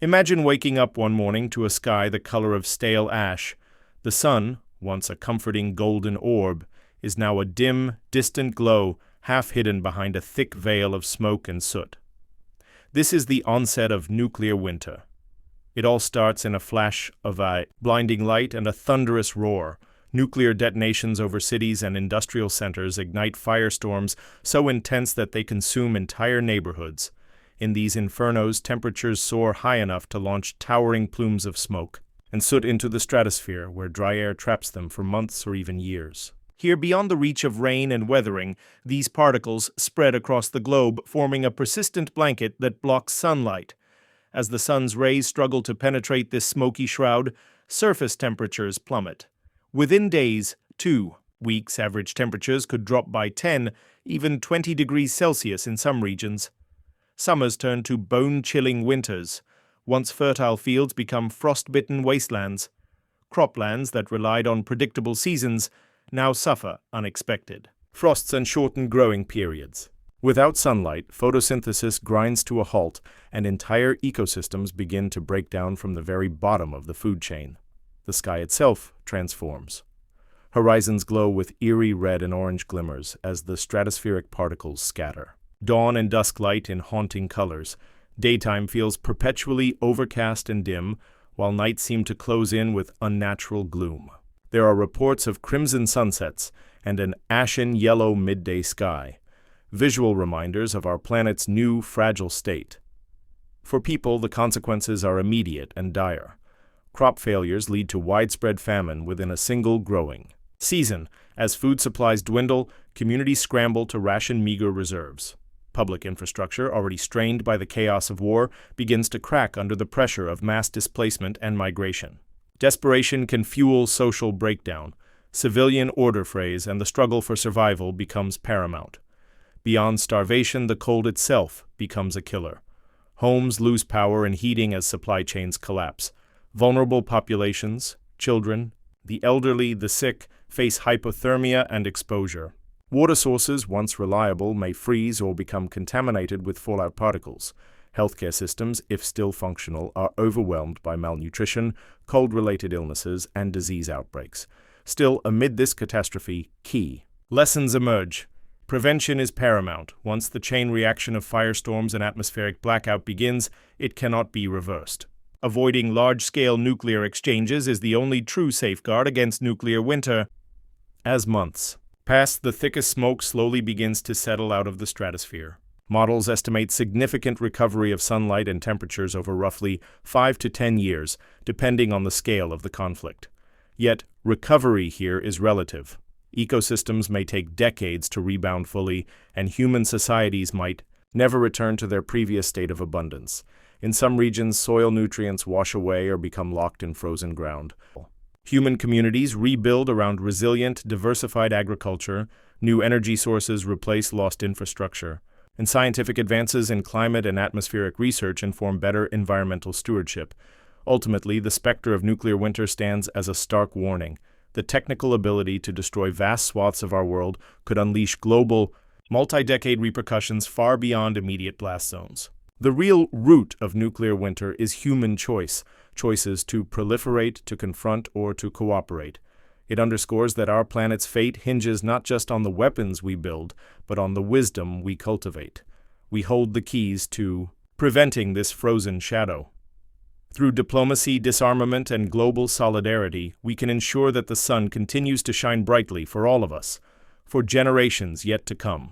Imagine waking up one morning to a sky the color of stale ash. The sun, once a comforting golden orb, is now a dim, distant glow, half hidden behind a thick veil of smoke and soot. This is the onset of nuclear winter. It all starts in a flash of a blinding light and a thunderous roar. Nuclear detonations over cities and industrial centers ignite firestorms so intense that they consume entire neighborhoods. In these infernos, temperatures soar high enough to launch towering plumes of smoke and soot into the stratosphere, where dry air traps them for months or even years. Here, beyond the reach of rain and weathering, these particles spread across the globe, forming a persistent blanket that blocks sunlight. As the sun's rays struggle to penetrate this smoky shroud, surface temperatures plummet. Within days, 2 weeks, average temperatures could drop by 10, even 20 degrees Celsius in some regions. Summers turn to bone-chilling winters. Once fertile fields become frost-bitten wastelands. Croplands that relied on predictable seasons now suffer unexpected frosts and shortened growing periods. Without sunlight, photosynthesis grinds to a halt, and entire ecosystems begin to break down from the very bottom of the food chain. The sky itself transforms. Horizons glow with eerie red and orange glimmers as the stratospheric particles scatter. Dawn and dusk light in haunting colors. Daytime feels perpetually overcast and dim, while nights seem to close in with unnatural gloom. There are reports of crimson sunsets and an ashen yellow midday sky, visual reminders of our planet's new, fragile state. For people, the consequences are immediate and dire. Crop failures lead to widespread famine within a single growing season. As food supplies dwindle, communities scramble to ration meager reserves. Public infrastructure, already strained by the chaos of war, begins to crack under the pressure of mass displacement and migration. Desperation can fuel social breakdown. Civilian order phrase and the struggle for survival becomes paramount. Beyond starvation, the cold itself becomes a killer. Homes lose power and heating as supply chains collapse. Vulnerable populations, children, the elderly, the sick, face hypothermia and exposure. Water sources, once reliable, may freeze or become contaminated with fallout particles. Healthcare systems, if still functional, are overwhelmed by malnutrition, cold-related illnesses, and disease outbreaks. Still, amid this catastrophe, key lessons emerge. Prevention is paramount. Once the chain reaction of firestorms and atmospheric blackout begins, it cannot be reversed. Avoiding large-scale nuclear exchanges is the only true safeguard against nuclear winter. As months pass, the thickest smoke slowly begins to settle out of the stratosphere. Models estimate significant recovery of sunlight and temperatures over roughly 5 to 10 years, depending on the scale of the conflict. Yet, recovery here is relative. Ecosystems may take decades to rebound fully, and human societies might never return to their previous state of abundance. In some regions, soil nutrients wash away or become locked in frozen ground. Human communities rebuild around resilient, diversified agriculture, new energy sources replace lost infrastructure, and scientific advances in climate and atmospheric research inform better environmental stewardship. Ultimately, the specter of nuclear winter stands as a stark warning. The technical ability to destroy vast swaths of our world could unleash global, multi-decade repercussions far beyond immediate blast zones. The real root of nuclear winter is human choice, choices to proliferate, to confront, or to cooperate. It underscores that our planet's fate hinges not just on the weapons we build, but on the wisdom we cultivate. We hold the keys to preventing this frozen shadow. Through diplomacy, disarmament, and global solidarity, we can ensure that the sun continues to shine brightly for all of us, for generations yet to come.